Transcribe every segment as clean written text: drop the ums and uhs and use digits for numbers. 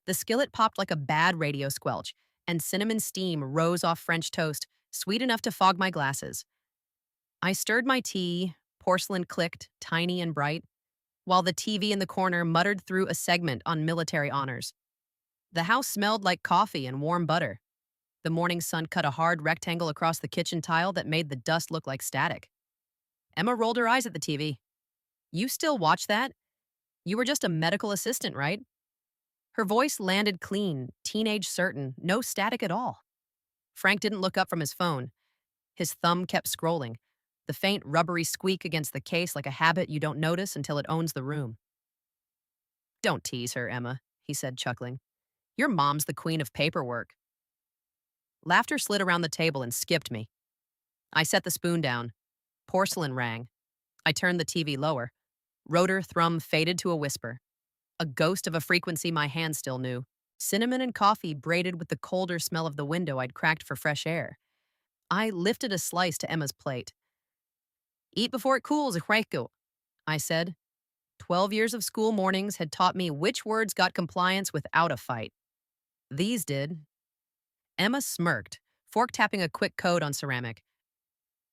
The skillet popped like a bad radio squelch, and cinnamon steam rose off French toast, sweet enough to fog my glasses. I stirred my tea, porcelain clicked, tiny and bright, while the TV in the corner muttered through a segment on military honors. The house smelled like coffee and warm butter. The morning sun cut a hard rectangle across the kitchen tile that made the dust look like static. Emma rolled her eyes at the TV. You still watch that? You were just a medical assistant, right? Her voice landed clean, teenage certain, no static at all. Frank didn't look up from his phone. His thumb kept scrolling, the faint rubbery squeak against the case like a habit you don't notice until it owns the room. Don't tease her, Emma, he said, chuckling. Your mom's the queen of paperwork. Laughter slid around the table and skipped me. I set the spoon down. Porcelain rang. I turned the TV lower. Rotor thrum faded to a whisper. A ghost of a frequency my hand still knew. Cinnamon and coffee braided with the colder smell of the window I'd cracked for fresh air. I lifted a slice to Emma's plate. Eat before it cools, Hueco, I said. 12 years of school mornings had taught me which words got compliance without a fight. These did. Emma smirked, fork tapping a quick coat on ceramic.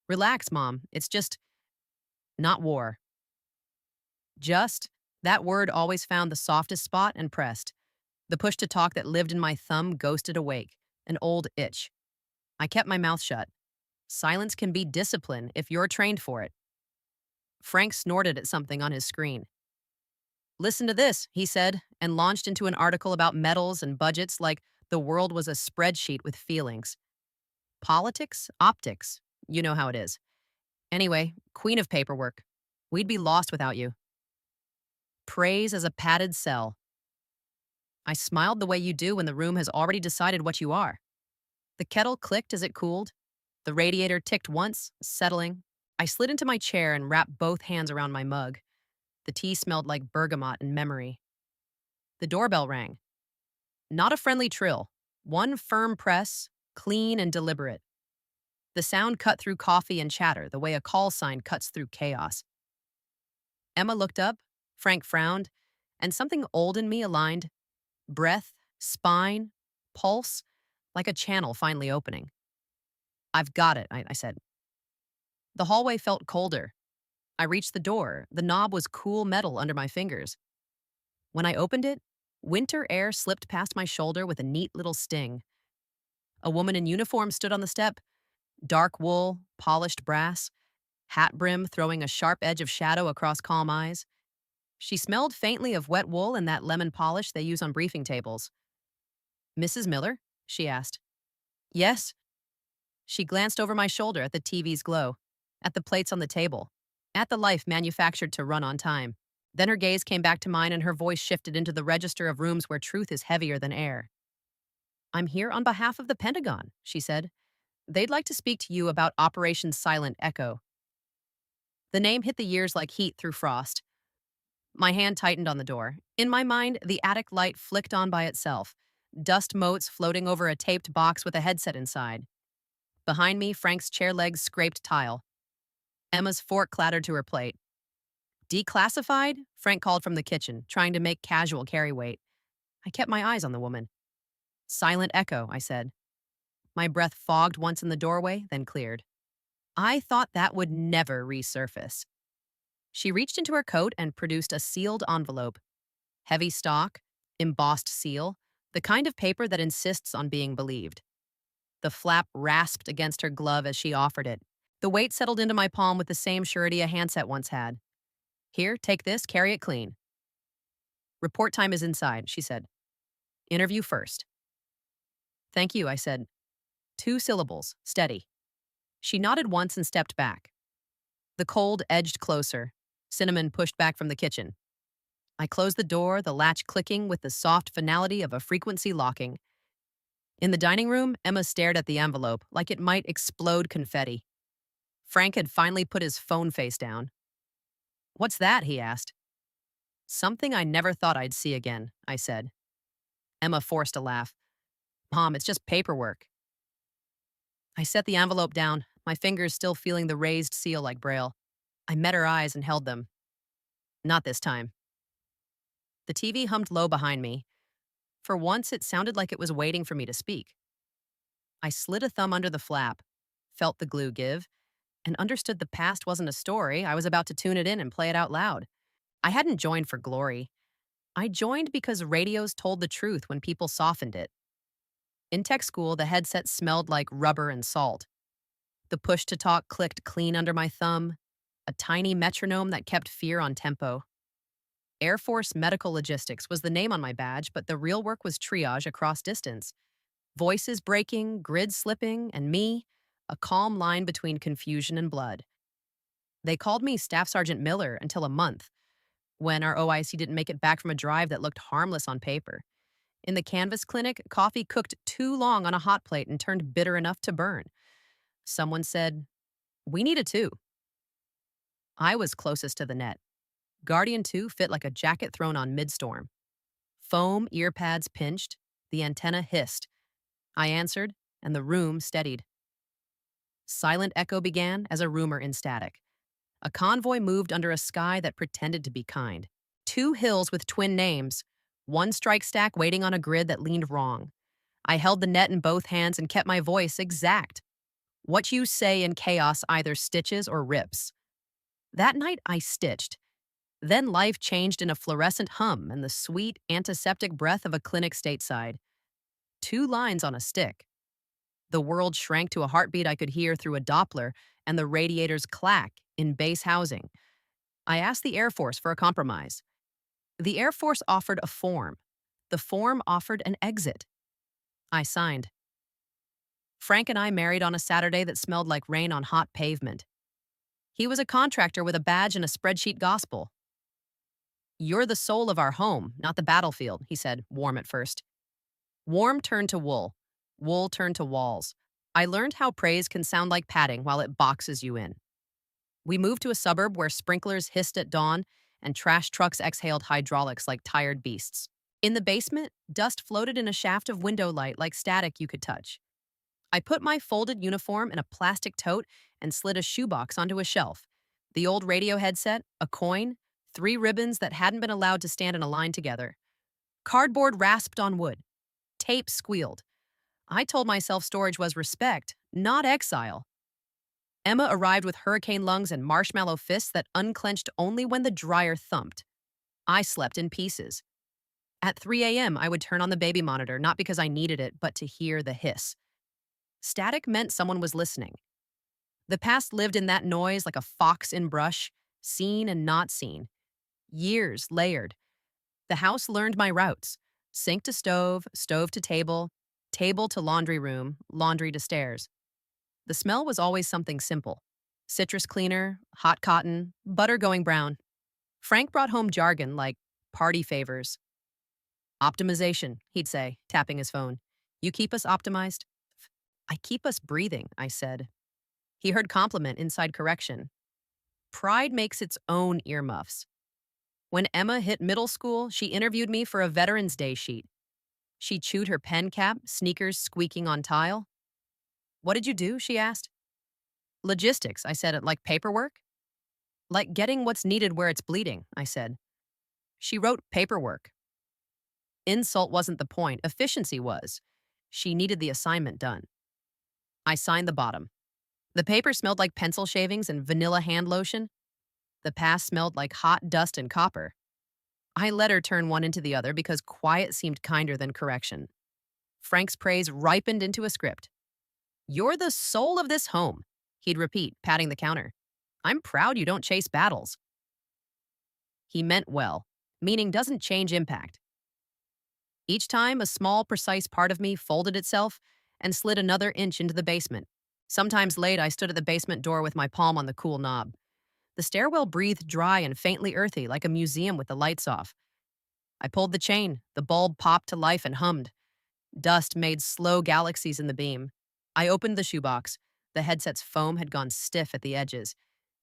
Relax, Mom. It's just not war. Just, that word always found the softest spot and pressed. The push to talk that lived in my thumb ghosted awake, an old itch. I kept my mouth shut. Silence can be discipline if you're trained for it. Frank snorted at something on his screen. Listen to this, he said, and launched into an article about metals and budgets like the world was a spreadsheet with feelings. Politics, optics, you know how it is. Anyway, queen of paperwork. We'd be lost without you. Praise as a padded cell. I smiled the way you do when the room has already decided what you are. The kettle clicked as it cooled. The radiator ticked once, settling. I slid into my chair and wrapped both hands around my mug. The tea smelled like bergamot and memory. The doorbell rang. Not a friendly trill. One firm press, clean and deliberate. The sound cut through coffee and chatter the way a call sign cuts through chaos. Emma looked up, Frank frowned, and something old in me aligned. Breath, spine, pulse, like a channel finally opening. I've got it, I said. The hallway felt colder. I reached the door. The knob was cool metal under my fingers. When I opened it, winter air slipped past my shoulder with a neat little sting. A woman in uniform stood on the step, dark wool, polished brass, hat brim throwing a sharp edge of shadow across calm eyes. She smelled faintly of wet wool and that lemon polish they use on briefing tables. Mrs. Miller? She asked. Yes. She glanced over my shoulder at the TV's glow, at the plates on the table, at the life manufactured to run on time. Then her gaze came back to mine and her voice shifted into the register of rooms where truth is heavier than air. I'm here on behalf of the Pentagon, she said. They'd like to speak to you about Operation Silent Echo. The name hit the ears like heat through frost. My hand tightened on the door. In my mind, the attic light flicked on by itself, dust motes floating over a taped box with a headset inside. Behind me, Frank's chair legs scraped tile. Emma's fork clattered to her plate. Declassified? Frank called from the kitchen, trying to make casual carry weight. I kept my eyes on the woman. Silent Echo, I said. My breath fogged once in the doorway, then cleared. I thought that would never resurface. She reached into her coat and produced a sealed envelope. Heavy stock, embossed seal, the kind of paper that insists on being believed. The flap rasped against her glove as she offered it. The weight settled into my palm with the same surety a handset once had. Here, take this, carry it clean. Report time is inside, she said. Interview first. Thank you, I said. 2 syllables, steady. She nodded once and stepped back. The cold edged closer. Cinnamon pushed back from the kitchen. I closed the door, the latch clicking with the soft finality of a frequency locking. In the dining room, Emma stared at the envelope like it might explode confetti. Frank had finally put his phone face down. What's that? He asked. Something I never thought I'd see again, I said. Emma forced a laugh. Mom, it's just paperwork. I set the envelope down, my fingers still feeling the raised seal like Braille. I met her eyes and held them. Not this time. The TV hummed low behind me. For once, it sounded like it was waiting for me to speak. I slid a thumb under the flap, felt the glue give, and understood the past wasn't a story. I was about to tune it in and play it out loud. I hadn't joined for glory. I joined because radios told the truth when people softened it. In tech school, the headset smelled like rubber and salt. The push to talk clicked clean under my thumb, a tiny metronome that kept fear on tempo. Air Force Medical Logistics was the name on my badge, but the real work was triage across distance. Voices breaking, grids slipping, and me, a calm line between confusion and blood. They called me Staff Sergeant Miller until a month, when our OIC didn't make it back from a drive that looked harmless on paper. In the canvas clinic, coffee cooked too long on a hot plate and turned bitter enough to burn. Someone said, "We need a 2." I was closest to the net. Guardian 2 fit like a jacket thrown on midstorm. Foam ear pads pinched, the antenna hissed. I answered, and the room steadied. Silent echo began as a rumor in static. A convoy moved under a sky that pretended to be kind. 2 hills with twin names, one strike stack waiting on a grid that leaned wrong. I held the net in both hands and kept my voice exact. What you say in chaos either stitches or rips. That night I stitched. Then life changed in a fluorescent hum and the sweet, antiseptic breath of a clinic stateside. 2 lines on a stick. The world shrank to a heartbeat I could hear through a Doppler and the radiator's clack in base housing. I asked the Air Force for a compromise. The Air Force offered a form. The form offered an exit. I signed. Frank and I married on a Saturday that smelled like rain on hot pavement. He was a contractor with a badge and a spreadsheet gospel. "You're the soul of our home, not the battlefield," he said, warm at first. Warm turned to wool. Wool turned to walls. I learned how praise can sound like padding while it boxes you in. We moved to a suburb where sprinklers hissed at dawn and trash trucks exhaled hydraulics like tired beasts. In the basement, dust floated in a shaft of window light like static you could touch. I put my folded uniform in a plastic tote and slid a shoebox onto a shelf. The old radio headset, a coin, 3 ribbons that hadn't been allowed to stand in a line together. Cardboard rasped on wood. Tape squealed. I told myself storage was respect, not exile. Emma arrived with hurricane lungs and marshmallow fists that unclenched only when the dryer thumped. I slept in pieces. At 3 a.m., I would turn on the baby monitor, not because I needed it, but to hear the hiss. Static meant someone was listening. The past lived in that noise like a fox in brush, seen and not seen. Years layered. The house learned my routes. Sink to stove, stove to table, table to laundry room, laundry to stairs. The smell was always something simple. Citrus cleaner, hot cotton, butter going brown. Frank brought home jargon like party favors. "Optimization," he'd say, tapping his phone. "You keep us optimized?" "I keep us breathing," I said. He heard compliment inside correction. Pride makes its own earmuffs. When Emma hit middle school, she interviewed me for a Veterans Day sheet. She chewed her pen cap, sneakers squeaking on tile. "What did you do?" she asked. "Logistics," I said. "Like paperwork?" "Like getting what's needed where it's bleeding," I said. She wrote paperwork. Insult wasn't the point, efficiency was. She needed the assignment done. I signed the bottom. The paper smelled like pencil shavings and vanilla hand lotion. The past smelled like hot dust and copper. I let her turn one into the other because quiet seemed kinder than correction. Frank's praise ripened into a script. "You're the soul of this home," he'd repeat, patting the counter. "I'm proud you don't chase battles." He meant well. Meaning doesn't change impact. Each time, a small, precise part of me folded itself and slid another inch into the basement. Sometimes late, I stood at the basement door with my palm on the cool knob. The stairwell breathed dry and faintly earthy, like a museum with the lights off. I pulled the chain. The bulb popped to life and hummed. Dust made slow galaxies in the beam. I opened the shoebox. The headset's foam had gone stiff at the edges.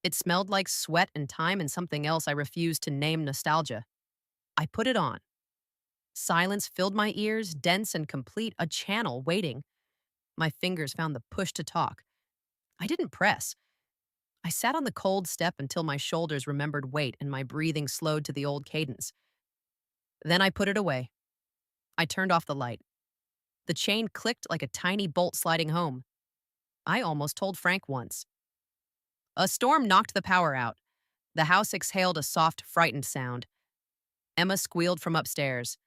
It smelled like sweat and time and something else I refused to name nostalgia. I put it on. Silence filled my ears, dense and complete, a channel waiting. My fingers found the push to talk. I didn't press. I sat on the cold step until my shoulders remembered weight and my breathing slowed to the old cadence. Then I put it away. I turned off the light. The chain clicked like a tiny bolt sliding home. I almost told Frank once. A storm knocked the power out. The house exhaled a soft, frightened sound. Emma squealed from upstairs.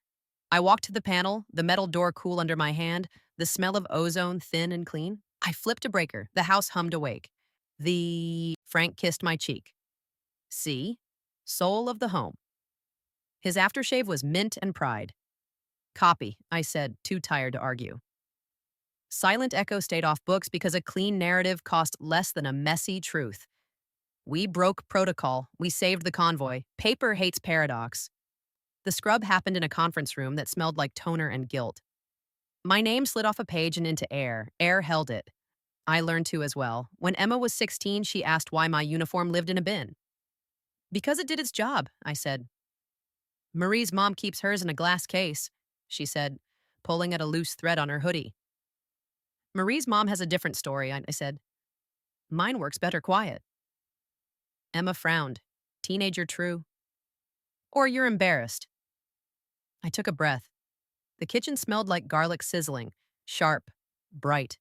I walked to the panel, the metal door cool under my hand, the smell of ozone thin and clean. I flipped a breaker. The house hummed awake. Frank kissed my cheek. See? Soul of the home. His aftershave was mint and pride. Copy, I said, too tired to argue. Silent Echo stayed off books because a clean narrative cost less than a messy truth. We broke protocol. We saved the convoy. Paper hates paradox. The scrub happened in a conference room that smelled like toner and guilt. My name slid off a page and into air. Air held it. I learned to as well. When Emma was 16, she asked why my uniform lived in a bin. Because it did its job, I said. Marie's mom keeps hers in a glass case, she said, pulling at a loose thread on her hoodie. Marie's mom has a different story, I said. Mine works better quiet. Emma frowned. Teenager true. Or you're embarrassed. I took a breath. The kitchen smelled like garlic sizzling, sharp, bright.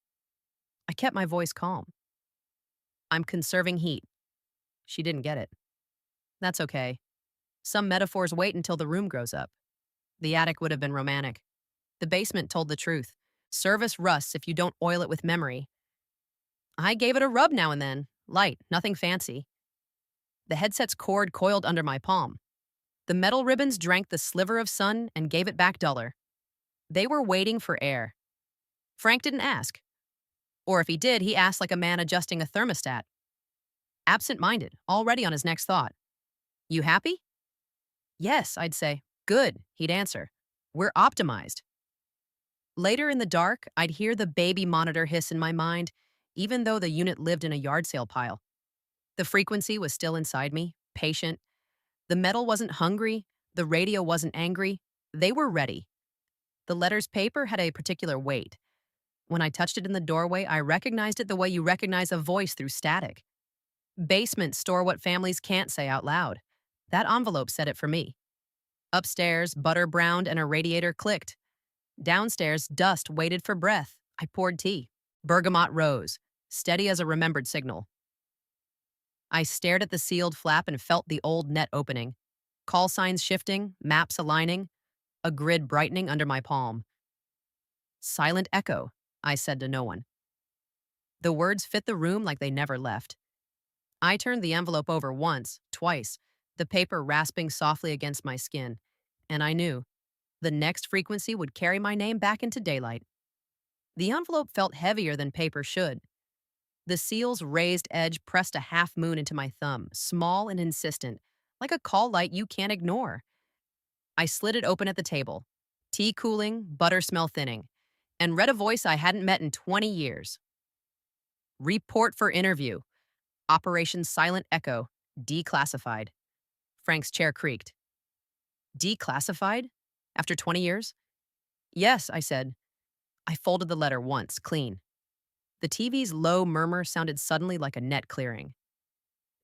I kept my voice calm. I'm conserving heat. She didn't get it. That's okay. Some metaphors wait until the room grows up. The attic would have been romantic. The basement told the truth. Service rusts if you don't oil it with memory. I gave it a rub now and then. Light, nothing fancy. The headset's cord coiled under my palm. The metal ribbons drank the sliver of sun and gave it back duller. They were waiting for air. Frank didn't ask. Or if he did, he asked like a man adjusting a thermostat. Absent-minded, already on his next thought. You happy? Yes, I'd say. Good, he'd answer. We're optimized. Later in the dark, I'd hear the baby monitor hiss in my mind, even though the unit lived in a yard sale pile. The frequency was still inside me, patient. The metal wasn't hungry, the radio wasn't angry. They were ready. The letter's paper had a particular weight. When I touched it in the doorway, I recognized it the way you recognize a voice through static. Basements store what families can't say out loud. That envelope said it for me. Upstairs, butter browned and a radiator clicked. Downstairs, dust waited for breath. I poured tea. Bergamot rose, steady as a remembered signal. I stared at the sealed flap and felt the old net opening. Call signs shifting, maps aligning, a grid brightening under my palm. Silent Echo, I said to no one. The words fit the room like they never left. I turned the envelope over once, twice, the paper rasping softly against my skin, and I knew the next frequency would carry my name back into daylight. The envelope felt heavier than paper should. The seal's raised edge pressed a half moon into my thumb, small and insistent, like a call light you can't ignore. I slid it open at the table, tea cooling, butter smell thinning, and read a voice I hadn't met in 20 years. Report for interview. Operation Silent Echo, declassified. Frank's chair creaked. Declassified? After 20 years? Yes, I said. I folded the letter once, clean. The TV's low murmur sounded suddenly like a net clearing.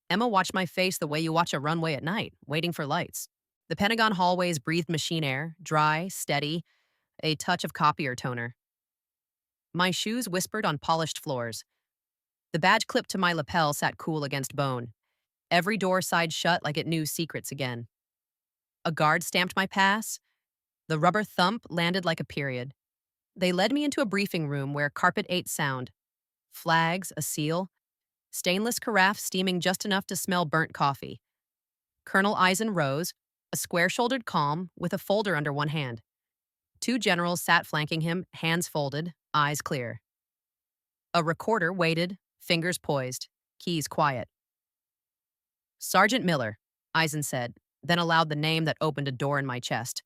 Emma watched my face the way you watch a runway at night, waiting for lights. The Pentagon hallways breathed machine air, dry, steady, a touch of copier toner. My shoes whispered on polished floors. The badge clipped to my lapel sat cool against bone. Every door side shut like it knew secrets again. A guard stamped my pass. The rubber thump landed like a period. They led me into a briefing room where carpet ate sound. Flags, a seal, stainless carafe steaming just enough to smell burnt coffee. Colonel Eisen rose, a square-shouldered calm, with a folder under one hand. Two generals sat flanking him, hands folded, eyes clear. A recorder waited, fingers poised, keys quiet. Sergeant Miller, Eisen said, then allowed the name that opened a door in my chest.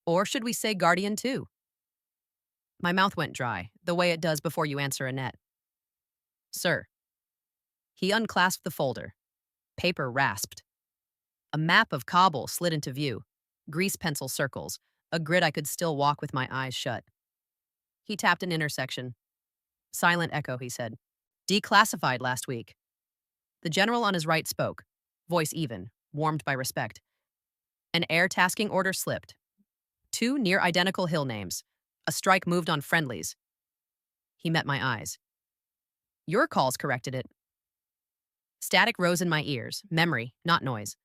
Or should we say Guardian 2? My mouth went dry, the way it does before you answer a net. Sir. He unclasped the folder. Paper rasped. A map of Kabul slid into view, grease pencil circles, a grid I could still walk with my eyes shut. He tapped an intersection. Silent Echo, he said. Declassified last week. The general on his right spoke, voice even, warmed by respect. An air tasking order slipped. Two near identical hill names. A strike moved on friendlies. He met my eyes. Your calls corrected it. Static rose in my ears, memory, not noise.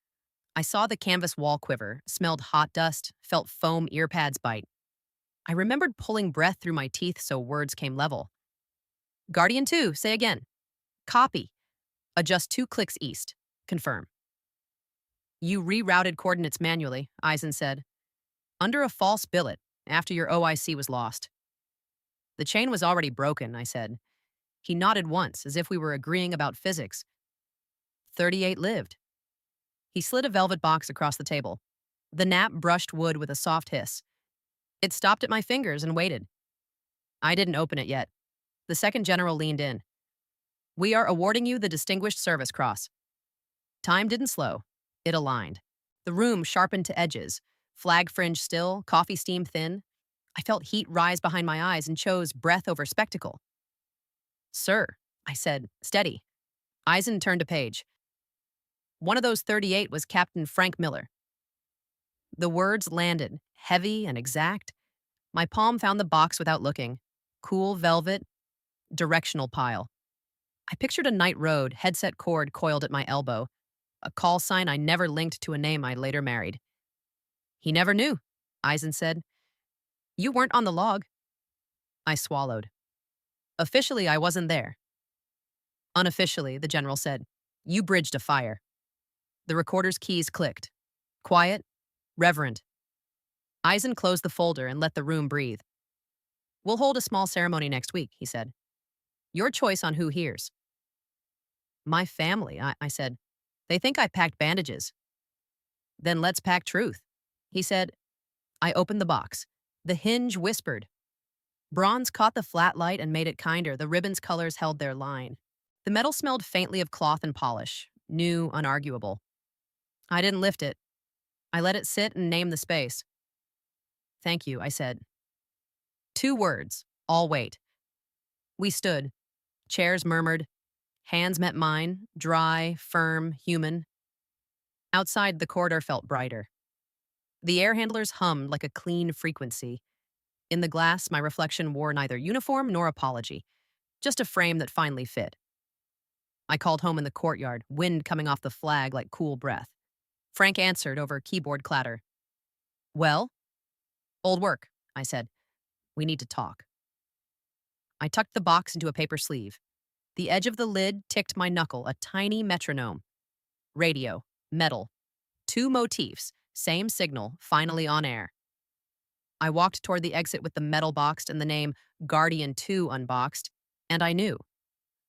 I saw the canvas wall quiver, smelled hot dust, felt foam ear pads bite. I remembered pulling breath through my teeth so words came level. Guardian 2, say again. Copy. Adjust 2 clicks east. Confirm. You rerouted coordinates manually, Eisen said. Under a false billet, after your OIC was lost. The chain was already broken, I said. He nodded once, as if we were agreeing about physics. 38 lived. He slid a velvet box across the table. The nap brushed wood with a soft hiss. It stopped at my fingers and waited. I didn't open it yet. The second general leaned in. We are awarding you the Distinguished Service Cross. Time didn't slow. It aligned. The room sharpened to edges. Flag fringe still, coffee steam thin. I felt heat rise behind my eyes and chose breath over spectacle. Sir, I said, steady. Eisen turned a page. One of those 38 was Captain Frank Miller. The words landed, heavy and exact. My palm found the box without looking. Cool velvet, directional pile. I pictured a night road, headset cord coiled at my elbow, a call sign I never linked to a name I later married. He never knew, Eisen said. You weren't on the log. I swallowed. Officially, I wasn't there. Unofficially, the general said, you bridged a fire. The recorder's keys clicked. Quiet, reverent. Eisen closed the folder and let the room breathe. We'll hold a small ceremony next week, he said. Your choice on who hears. My family, I said. They think I packed bandages. Then let's pack truth, he said. I opened the box. The hinge whispered. Bronze caught the flat light and made it kinder. The ribbon's colors held their line. The metal smelled faintly of cloth and polish, new, unarguable. I didn't lift it. I let it sit and name the space. Thank you, I said. 2 words, all weight. We stood. Chairs murmured. Hands met mine, dry, firm, human. Outside, the corridor felt brighter. The air handlers hummed like a clean frequency. In the glass, my reflection wore neither uniform nor apology, just a frame that finally fit. I called home in the courtyard, wind coming off the flag like cool breath. Frank answered over keyboard clatter. Well? Old work, I said. We need to talk. I tucked the box into a paper sleeve. The edge of the lid ticked my knuckle, a tiny metronome. Radio, metal. 2 motifs, same signal, finally on air. I walked toward the exit with the metal boxed and the name Guardian 2 unboxed, and I knew.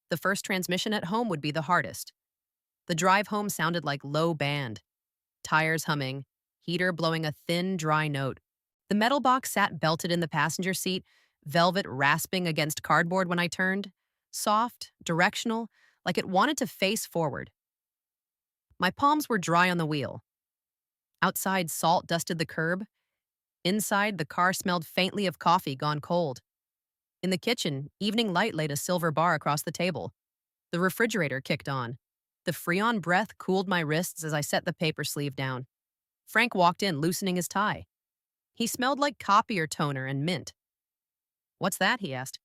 The first transmission at home would be the hardest. The drive home sounded like low band. Tires humming, heater blowing a thin, dry note. The metal box sat belted in the passenger seat, velvet rasping against cardboard when I turned. Soft, directional, like it wanted to face forward. My palms were dry on the wheel. Outside, salt dusted the curb. Inside, the car smelled faintly of coffee gone cold. In the kitchen, evening light laid a silver bar across the table. The refrigerator kicked on. The Freon breath cooled my wrists as I set the paper sleeve down. Frank walked in, loosening his tie. He smelled like copier toner and mint. What's that? He asked.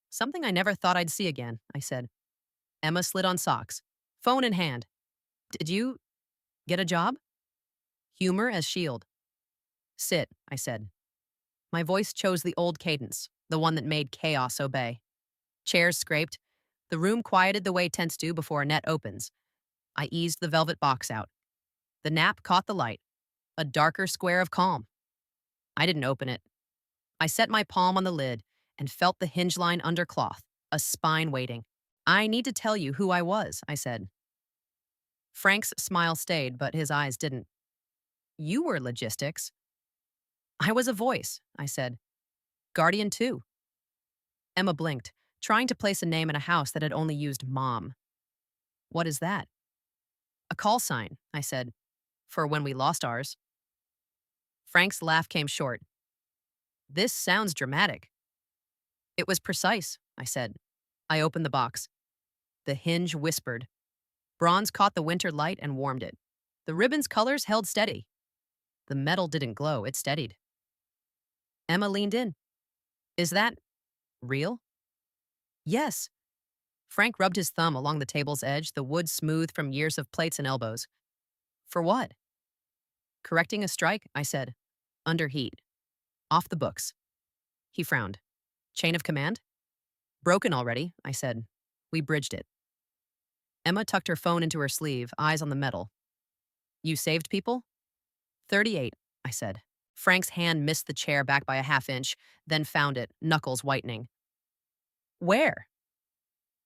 Something I never thought I'd see again, I said. Emma slid on socks, phone in hand. Did you get a job? Humor as shield. Sit, I said. My voice chose the old cadence, the one that made chaos obey. Chairs scraped. The room quieted the way tents do before a net opens. I eased the velvet box out. The nap caught the light, a darker square of calm. I didn't open it. I set my palm on the lid and felt the hinge line under cloth, a spine waiting. I need to tell you who I was, I said. Frank's smile stayed, but his eyes didn't. You were logistics. I was a voice, I said. Guardian 2. Emma blinked, trying to place a name in a house that had only used mom. What is that? A call sign, I said, for when we lost ours. Frank's laugh came short. This sounds dramatic. It was precise, I said. I opened the box. The hinge whispered. Bronze caught the winter light and warmed it. The ribbon's colors held steady. The metal didn't glow, it steadied. Emma leaned in. Is that real? Yes. Frank rubbed his thumb along the table's edge, the wood smooth from years of plates and elbows. For what? Correcting a strike, I said. Under heat. Off the books. He frowned. Chain of command? Broken already, I said. We bridged it. Emma tucked her phone into her sleeve, eyes on the metal. You saved people? 38, I said. Frank's hand missed the chair back by a half inch, then found it, knuckles whitening. Where?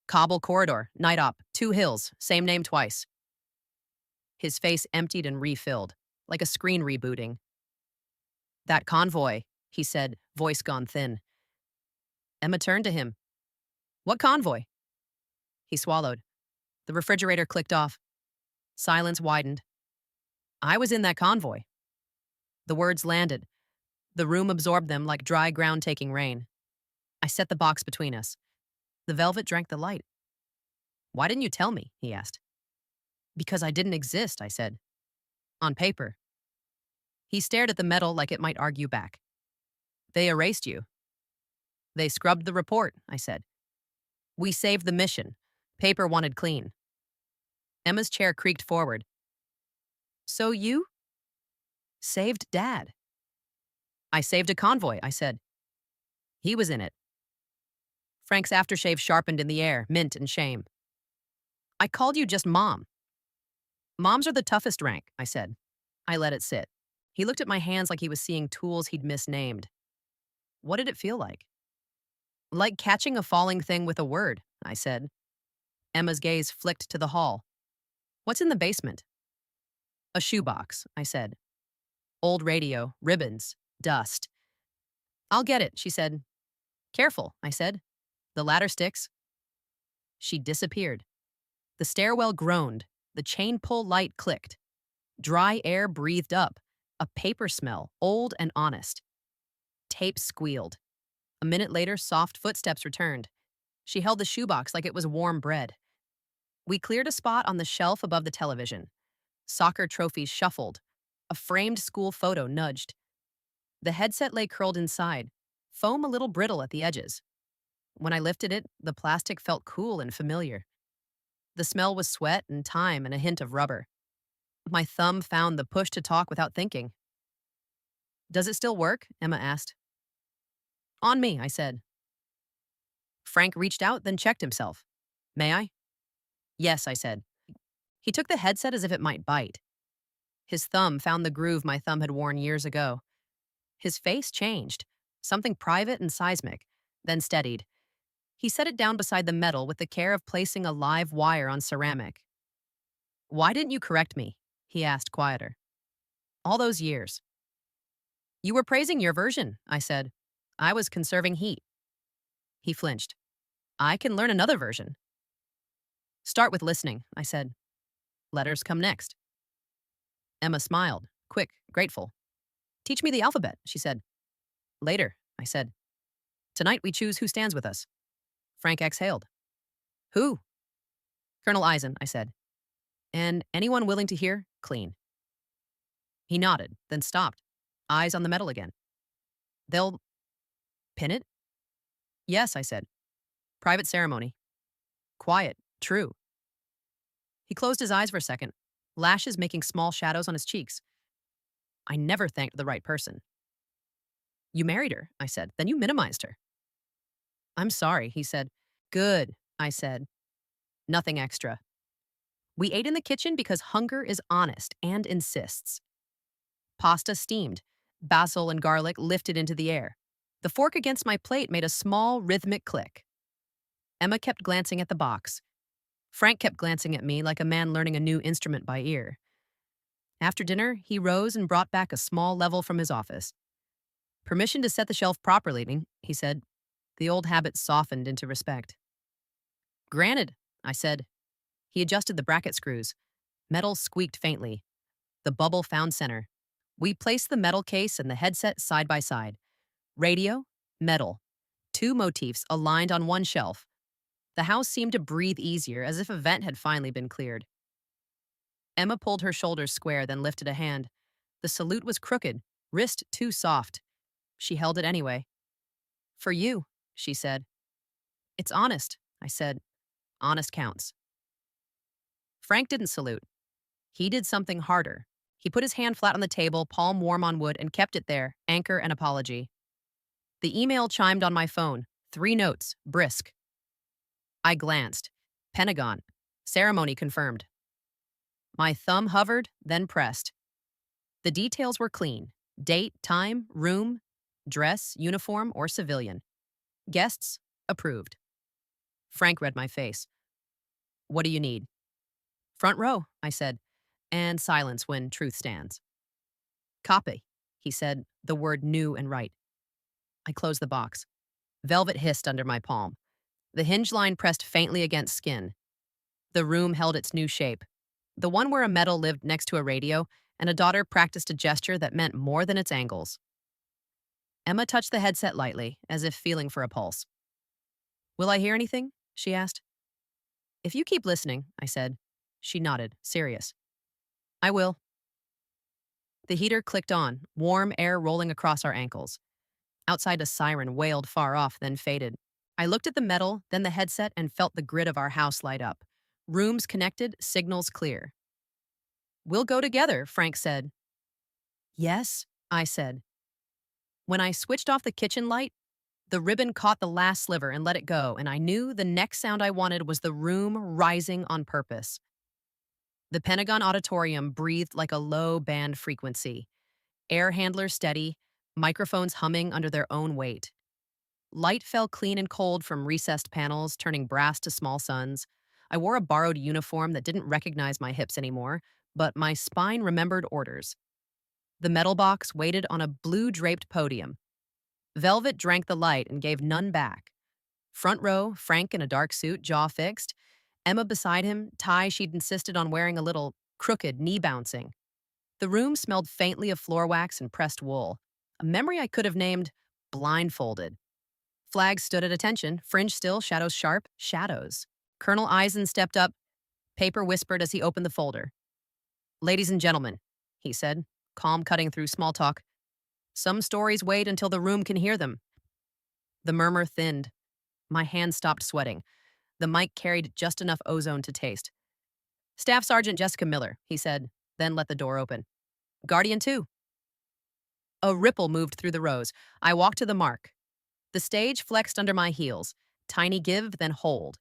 Cobble corridor, night op, 2 hills, same name twice. His face emptied and refilled, like a screen rebooting. That convoy, he said, voice gone thin. Emma turned to him. What convoy? He swallowed. The refrigerator clicked off. Silence widened. I was in that convoy. The words landed. The room absorbed them like dry ground taking rain. I set the box between us. The velvet drank the light. Why didn't you tell me? He asked. Because I didn't exist, I said. On paper. He stared at the metal like it might argue back. They erased you. They scrubbed the report, I said. We saved the mission. Paper wanted clean. Emma's chair creaked forward. So you? Saved Dad. I saved a convoy, I said. He was in it. Frank's aftershave sharpened in the air, mint and shame. I called you just Mom. Moms are the toughest rank, I said. I let it sit. He looked at my hands like he was seeing tools he'd misnamed. What did it feel like? Like catching a falling thing with a word, I said. Emma's gaze flicked to the hall. What's in the basement? A shoebox, I said. Old radio, ribbons, dust. I'll get it, she said. Careful, I said. The ladder sticks. She disappeared. The stairwell groaned. The chain pull light clicked. Dry air breathed up. A paper smell, old and honest. Tape squealed. A minute later, soft footsteps returned. She held the shoebox like it was warm bread. We cleared a spot on the shelf above the television. Soccer trophies shuffled. A framed school photo nudged. The headset lay curled inside, foam a little brittle at the edges. When I lifted it, the plastic felt cool and familiar. The smell was sweat and time and a hint of rubber. My thumb found the push to talk without thinking. Does it still work? Emma asked. On me, I said. Frank reached out, then checked himself. May I? Yes, I said. He took the headset as if it might bite. His thumb found the groove my thumb had worn years ago. His face changed, something private and seismic, then steadied. He set it down beside the metal with the care of placing a live wire on ceramic. Why didn't you correct me? He asked, quieter. All those years. You were praising your version, I said. I was conserving heat. He flinched. I can learn another version. Start with listening, I said. Letters come next. Emma smiled, quick, grateful. Teach me the alphabet, she said. Later, I said. Tonight we choose who stands with us. Frank exhaled. Who? Colonel Eisen, I said. And anyone willing to hear, clean. He nodded, then stopped, eyes on the metal again. They'll pin it? Yes, I said. Private ceremony. Quiet, true. He closed his eyes for a second, lashes making small shadows on his cheeks. I never thanked the right person. You married her, I said. Then you minimized her. I'm sorry, he said. Good, I said. Nothing extra. We ate in the kitchen because hunger is honest and insists. Pasta steamed. Basil and garlic lifted into the air. The fork against my plate made a small, rhythmic click. Emma kept glancing at the box. Frank kept glancing at me like a man learning a new instrument by ear. After dinner, he rose and brought back a small level from his office. Permission to set the shelf properly, he said. The old habit softened into respect. Granted, I said. He adjusted the bracket screws. Metal squeaked faintly. The bubble found center. We placed the metal case and the headset side by side. Radio, metal. 2 motifs aligned on one shelf. The house seemed to breathe easier, as if a vent had finally been cleared. Emma pulled her shoulders square, then lifted a hand. The salute was crooked, wrist too soft. She held it anyway. For you, she said. It's honest, I said. Honest counts. Frank didn't salute. He did something harder. He put his hand flat on the table, palm warm on wood, and kept it there, anchor and apology. The email chimed on my phone. 3 notes, brisk. I glanced. Pentagon. Ceremony confirmed. My thumb hovered, then pressed. The details were clean. Date, time, room, dress, uniform, or civilian. Guests, approved. Frank read my face. What do you need? Front row, I said, and silence when truth stands. Copy, he said, the word new and right. I closed the box. Velvet hissed under my palm. The hinge line pressed faintly against skin. The room held its new shape. The one where a metal lived next to a radio and a daughter practiced a gesture that meant more than its angles. Emma touched the headset lightly, as if feeling for a pulse. Will I hear anything? She asked. If you keep listening, I said. She nodded, serious. I will. The heater clicked on, warm air rolling across our ankles. Outside, a siren wailed far off, then faded. I looked at the metal, then the headset, and felt the grid of our house light up. Rooms connected, signals clear. We'll go together, Frank said. Yes, I said. When I switched off the kitchen light, the ribbon caught the last sliver and let it go, and I knew the next sound I wanted was the room rising on purpose. The Pentagon Auditorium breathed like a low band frequency. Air handlers steady, microphones humming under their own weight. Light fell clean and cold from recessed panels, turning brass to small suns. I wore a borrowed uniform that didn't recognize my hips anymore, but my spine remembered orders. The metal box waited on a blue-draped podium. Velvet drank the light and gave none back. Front row, Frank in a dark suit, jaw fixed. Emma beside him, tie she'd insisted on wearing a little crooked, knee-bouncing. The room smelled faintly of floor wax and pressed wool, a memory I could have named blindfolded. Flags stood at attention, fringe still, shadows sharp, shadows. Colonel Eisen stepped up. Paper whispered as he opened the folder. Ladies and gentlemen, he said, calm cutting through small talk. Some stories wait until the room can hear them. The murmur thinned. My hand stopped sweating. The mic carried just enough ozone to taste. Staff Sergeant Jessica Miller, he said, then let the door open. Guardian 2. A ripple moved through the rows. I walked to the mark. The stage flexed under my heels. Tiny give, then hold.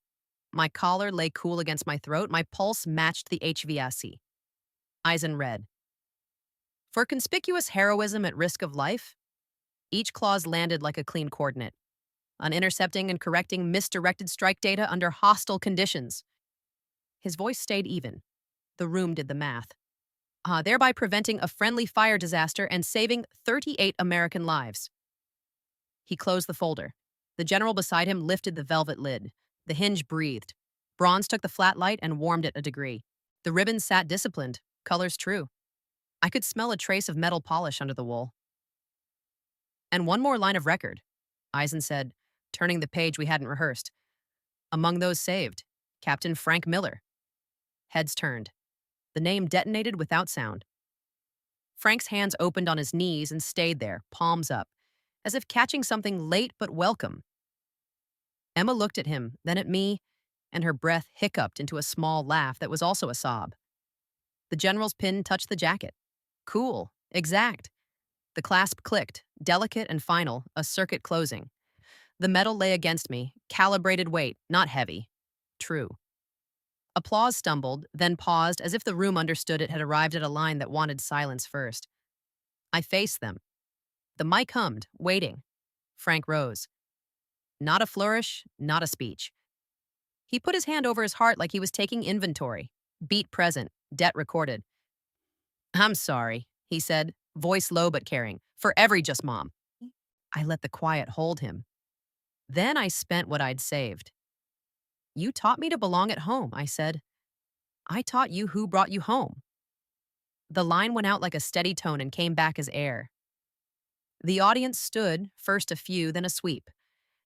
My collar lay cool against my throat. My pulse matched the HVAC. Eisen read. For conspicuous heroism at risk of life, each clause landed like a clean coordinate. On intercepting and correcting misdirected strike data under hostile conditions. His voice stayed even. The room did the math. Thereby preventing a friendly fire disaster and saving 38 American lives. He closed the folder. The general beside him lifted the velvet lid. The hinge breathed. Bronze took the flat light and warmed it a degree. The ribbon sat disciplined, colors true. I could smell a trace of metal polish under the wool. And one more line of record, Eisen said, turning the page we hadn't rehearsed. Among those saved, Captain Frank Miller. Heads turned. The name detonated without sound. Frank's hands opened on his knees and stayed there, palms up, as if catching something late but welcome. Emma looked at him, then at me, and her breath hiccuped into a small laugh that was also a sob. The general's pin touched the jacket. Cool, exact. The clasp clicked, delicate and final, a circuit closing. The metal lay against me, calibrated weight, not heavy. True. Applause stumbled, then paused as if the room understood it had arrived at a line that wanted silence first. I faced them. The mic hummed, waiting. Frank rose. Not a flourish, not a speech. He put his hand over his heart like he was taking inventory. Beat present, debt recorded. I'm sorry, he said, voice low but caring. For every just mom. I let the quiet hold him. Then I spent what I'd saved. You taught me to belong at home, I said. I taught you who brought you home. The line went out like a steady tone and came back as air. The audience stood, first a few, then a sweep.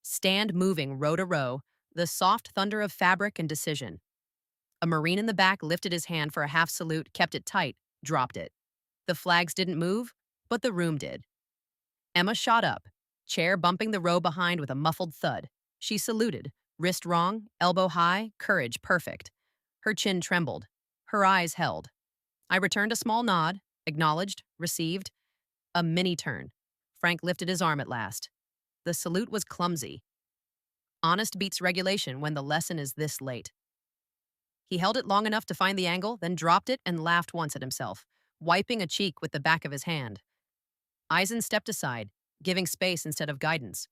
Stand moving row to row, the soft thunder of fabric and decision. A Marine in the back lifted his hand for a half salute, kept it tight, dropped it. The flags didn't move, but the room did. Emma shot up, chair bumping the row behind with a muffled thud. She saluted, wrist wrong, elbow high, courage perfect. Her chin trembled. Her eyes held. I returned a small nod, acknowledged, received. A mini turn. Frank lifted his arm at last. The salute was clumsy. Honest beats regulation when the lesson is this late. He held it long enough to find the angle, then dropped it and laughed once at himself, wiping a cheek with the back of his hand. Eisen stepped aside, giving space instead of guidance.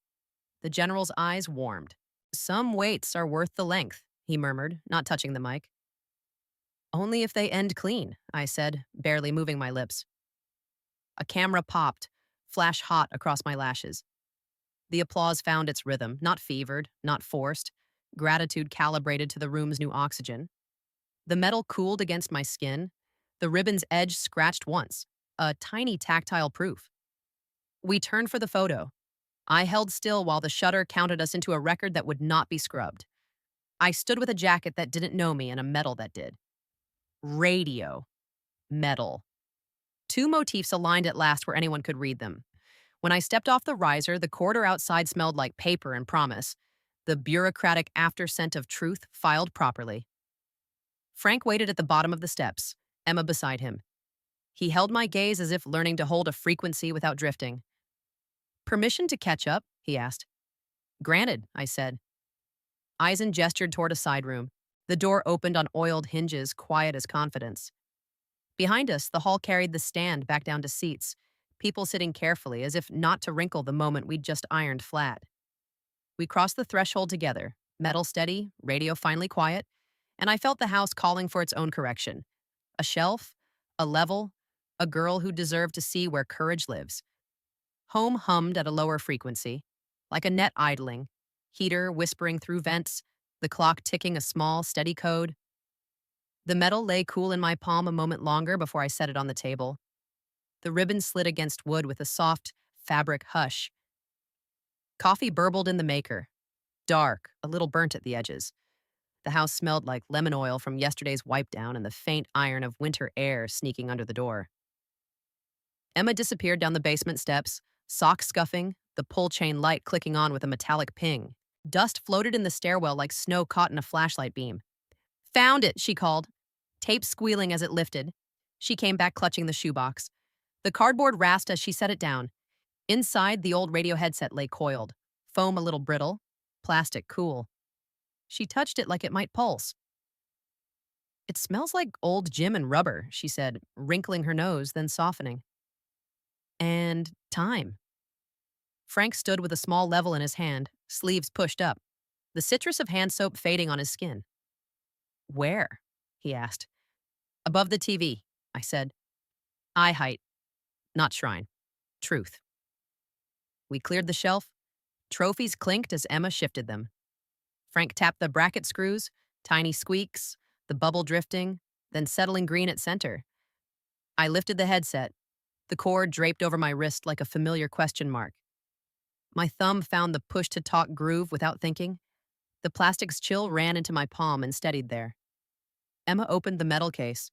The general's eyes warmed. Some waits are worth the length, he murmured, not touching the mic. Only if they end clean, I said, barely moving my lips. A camera popped, flash hot across my lashes. The applause found its rhythm, not fevered, not forced, gratitude calibrated to the room's new oxygen. The metal cooled against my skin, the ribbon's edge scratched once, a tiny tactile proof. We turned for the photo. I held still while the shutter counted us into a record that would not be scrubbed. I stood with a jacket that didn't know me and a medal that did. Radio. Metal. Two motifs aligned at last where anyone could read them. When I stepped off the riser, the corridor outside smelled like paper and promise. The bureaucratic after scent of truth filed properly. Frank waited at the bottom of the steps, Emma beside him. He held my gaze as if learning to hold a frequency without drifting. Permission to catch up? He asked. Granted, I said. Eisen gestured toward a side room. The door opened on oiled hinges, quiet as confidence. Behind us, the hall carried the stand back down to seats, people sitting carefully as if not to wrinkle the moment we'd just ironed flat. We crossed the threshold together, metal steady, radio finally quiet, and I felt the house calling for its own correction. A shelf, a level, a girl who deserved to see where courage lives. Home hummed at a lower frequency, like a net idling, heater whispering through vents, the clock ticking a small, steady code. The metal lay cool in my palm a moment longer before I set it on the table. The ribbon slid against wood with a soft, fabric hush. Coffee burbled in the maker, dark, a little burnt at the edges. The house smelled like lemon oil from yesterday's wipe down and the faint iron of winter air sneaking under the door. Emma disappeared down the basement steps, socks scuffing, the pull chain light clicking on with a metallic ping. Dust floated in the stairwell like snow caught in a flashlight beam. Found it, she called, tape squealing as it lifted. She came back clutching the shoebox. The cardboard rasped as she set it down. Inside, the old radio headset lay coiled, foam a little brittle, plastic cool. She touched it like it might pulse. It smells like old gym and rubber, she said, wrinkling her nose, then softening. And time. Frank stood with a small level in his hand, sleeves pushed up, the citrus of hand soap fading on his skin. Where? He asked. Above the TV, I said. Eye height, not shrine. Truth. We cleared the shelf. Trophies clinked as Emma shifted them. Frank tapped the bracket screws, tiny squeaks, the bubble drifting, then settling green at center. I lifted the headset, the cord draped over my wrist like a familiar question mark. My thumb found the push-to-talk groove without thinking. The plastic's chill ran into my palm and steadied there. Emma opened the metal case.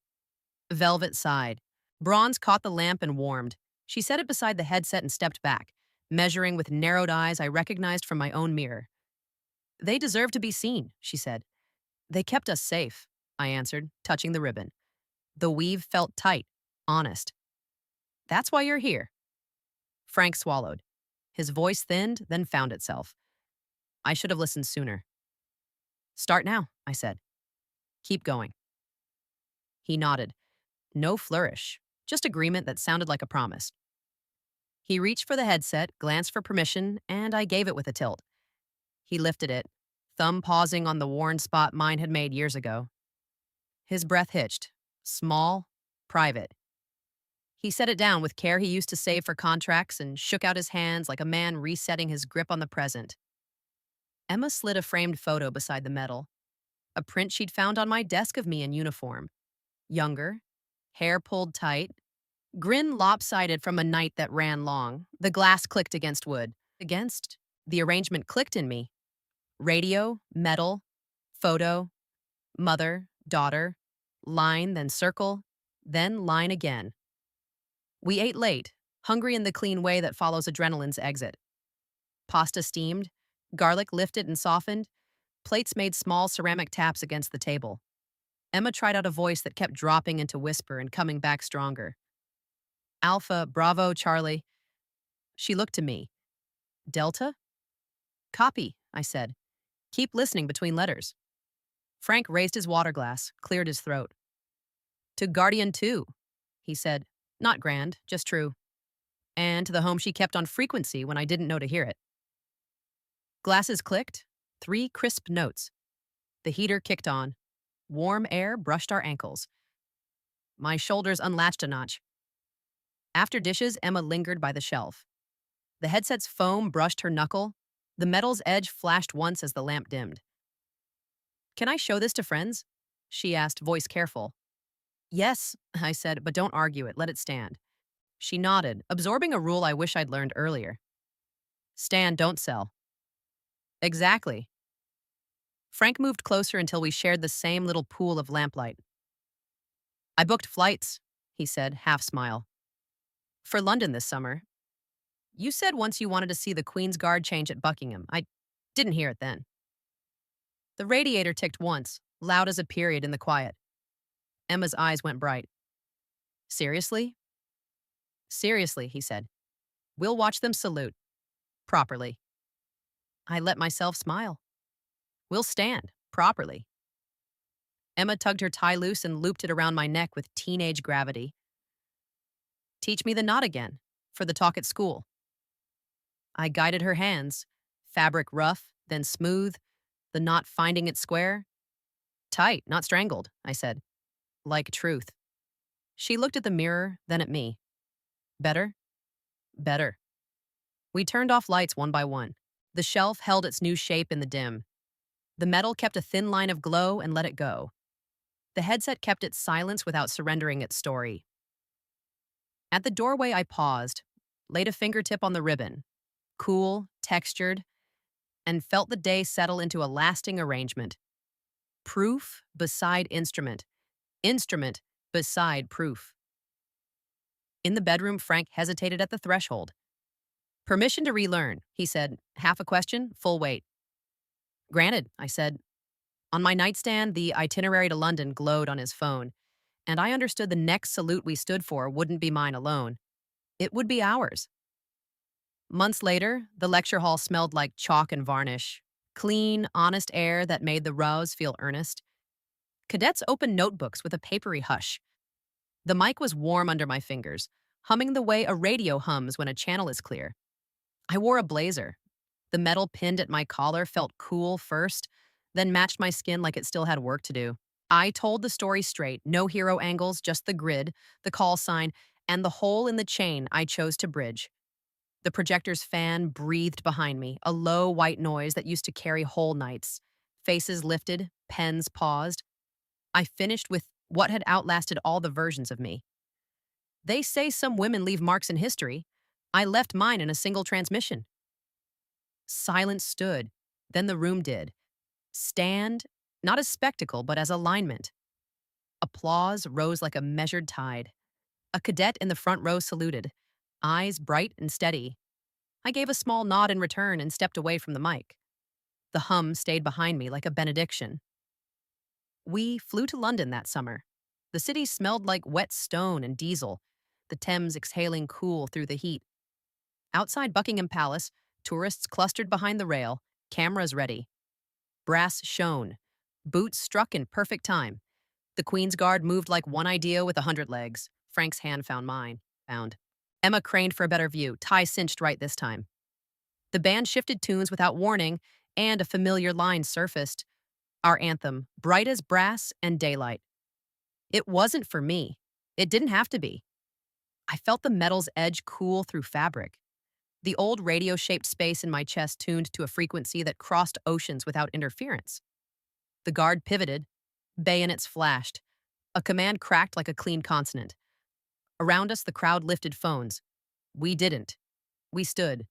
Velvet sighed. Bronze caught the lamp and warmed. She set it beside the headset and stepped back, measuring with narrowed eyes I recognized from my own mirror. They deserve to be seen, she said. They kept us safe, I answered, touching the ribbon. The weave felt tight, honest. That's why you're here. Frank swallowed. His voice thinned, then found itself. I should have listened sooner. Start now, I said. Keep going. He nodded. No flourish, just agreement that sounded like a promise. He reached for the headset, glanced for permission, and I gave it with a tilt. He lifted it, thumb pausing on the worn spot mine had made years ago. His breath hitched, small, private. He set it down with care he used to save for contracts and shook out his hands like a man resetting his grip on the present. Emma slid a framed photo beside the metal, a print she'd found on my desk of me in uniform. Younger, hair pulled tight, grin lopsided from a night that ran long. The glass clicked against wood. Against? The arrangement clicked in me. Radio, metal, photo, mother, daughter, line, then circle, then line again. We ate late, hungry in the clean way that follows adrenaline's exit. Pasta steamed, garlic lifted and softened, plates made small ceramic taps against the table. Emma tried out a voice that kept dropping into whisper and coming back stronger. Alpha, Bravo, Charlie. She looked to me. Delta? Copy, I said. Keep listening between letters. Frank raised his water glass, cleared his throat. To Guardian 2, he said. Not grand, just true. And to the home she kept on frequency when I didn't know to hear it. Glasses clicked, 3 crisp notes. The heater kicked on. Warm air brushed our ankles. My shoulders unlatched a notch. After dishes, Emma lingered by the shelf. The headset's foam brushed her knuckle. The metal's edge flashed once as the lamp dimmed. Can I show this to friends? She asked, voice careful. Yes, I said, but don't argue it. Let it stand. She nodded, absorbing a rule I wish I'd learned earlier. Stand, don't sell. Exactly. Frank moved closer until we shared the same little pool of lamplight. I booked flights, he said, half smile. For London this summer. You said once you wanted to see the Queen's Guard change at Buckingham. I didn't hear it then. The radiator ticked once, loud as a period in the quiet. Emma's eyes went bright. Seriously? Seriously, he said. We'll watch them salute. Properly. I let myself smile. We'll stand. Properly. Emma tugged her tie loose and looped it around my neck with teenage gravity. Teach me the knot again, for the talk at school. I guided her hands, fabric rough, then smooth, the knot finding its square. Tight, not strangled, I said. Like truth. She looked at the mirror, then at me. Better? Better. We turned off lights one by one. The shelf held its new shape in the dim. The metal kept a thin line of glow and let it go. The headset kept its silence without surrendering its story. At the doorway, I paused, laid a fingertip on the ribbon, cool, textured, and felt the day settle into a lasting arrangement. Proof beside instrument. Instrument beside proof. In the bedroom, Frank hesitated at the threshold. Permission to relearn, he said. Half a question, full weight. Granted, I said. On my nightstand, the itinerary to London glowed on his phone, and I understood the next salute we stood for wouldn't be mine alone. It would be ours. Months later, the lecture hall smelled like chalk and varnish, clean, honest air that made the rows feel earnest. Cadets opened notebooks with a papery hush. The mic was warm under my fingers, humming the way a radio hums when a channel is clear. I wore a blazer. The metal pinned at my collar felt cool first, then matched my skin like it still had work to do. I told the story straight, no hero angles, just the grid, the call sign, and the hole in the chain I chose to bridge. The projector's fan breathed behind me, a low white noise that used to carry whole nights. Faces lifted, pens paused. I finished with what had outlasted all the versions of me. They say some women leave marks in history. I left mine in a single transmission. Silence stood, then the room did. Stand, not as spectacle, but as alignment. Applause rose like a measured tide. A cadet in the front row saluted, eyes bright and steady. I gave a small nod in return and stepped away from the mic. The hum stayed behind me like a benediction. We flew to London that summer. The city smelled like wet stone and diesel, the Thames exhaling cool through the heat. Outside Buckingham Palace, tourists clustered behind the rail, cameras ready. Brass shone. Boots struck in perfect time. The Queen's Guard moved like one idea with 100 legs. Frank's hand found mine. Found. Emma craned for a better view, tie cinched right this time. The band shifted tunes without warning, and a familiar line surfaced. Our anthem, bright as brass and daylight. It wasn't for me. It didn't have to be. I felt the metal's edge cool through fabric. The old radio-shaped space in my chest tuned to a frequency that crossed oceans without interference. The guard pivoted. Bayonets flashed. A command cracked like a clean consonant. Around us, the crowd lifted phones. We didn't. We stood.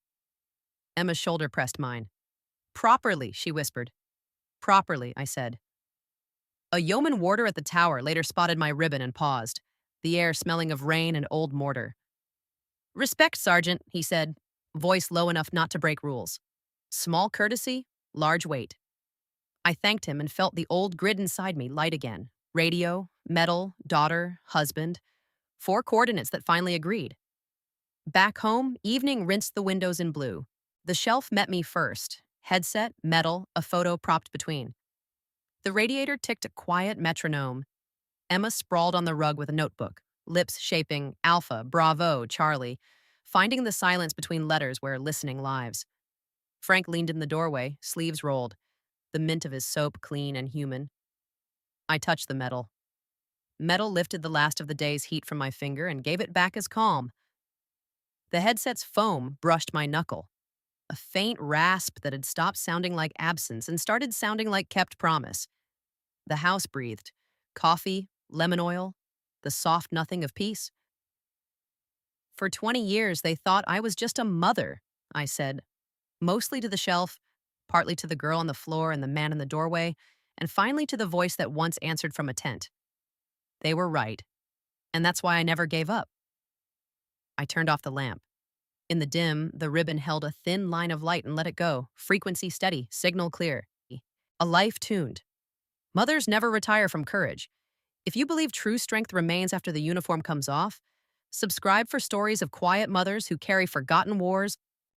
Emma's shoulder pressed mine. Properly, she whispered. Properly, I said. A yeoman warder at the tower later spotted my ribbon and paused, the air smelling of rain and old mortar. Respect, Sergeant, he said, voice low enough not to break rules. Small courtesy, large weight. I thanked him and felt the old grid inside me light again. Radio, metal, daughter, husband. 4 coordinates that finally agreed. Back home, evening rinsed the windows in blue. The shelf met me first. Headset, metal, a photo propped between. The radiator ticked a quiet metronome. Emma sprawled on the rug with a notebook, lips shaping Alpha, Bravo, Charlie, finding the silence between letters where listening lives. Frank leaned in the doorway, sleeves rolled, the mint of his soap clean and human. I touched the metal. Metal lifted the last of the day's heat from my finger and gave it back as calm. The headset's foam brushed my knuckle, a faint rasp that had stopped sounding like absence and started sounding like kept promise. The house breathed. Coffee, lemon oil, the soft nothing of peace. For 20 years, they thought I was just a mother, I said, mostly to the shelf, partly to the girl on the floor and the man in the doorway, and finally to the voice that once answered from a tent. They were right, and that's why I never gave up. I turned off the lamp. In the dim, the ribbon held a thin line of light and let it go, frequency steady, signal clear. A life tuned. Mothers never retire from courage. If you believe true strength remains after the uniform comes off, subscribe for stories of quiet mothers who carry forgotten wars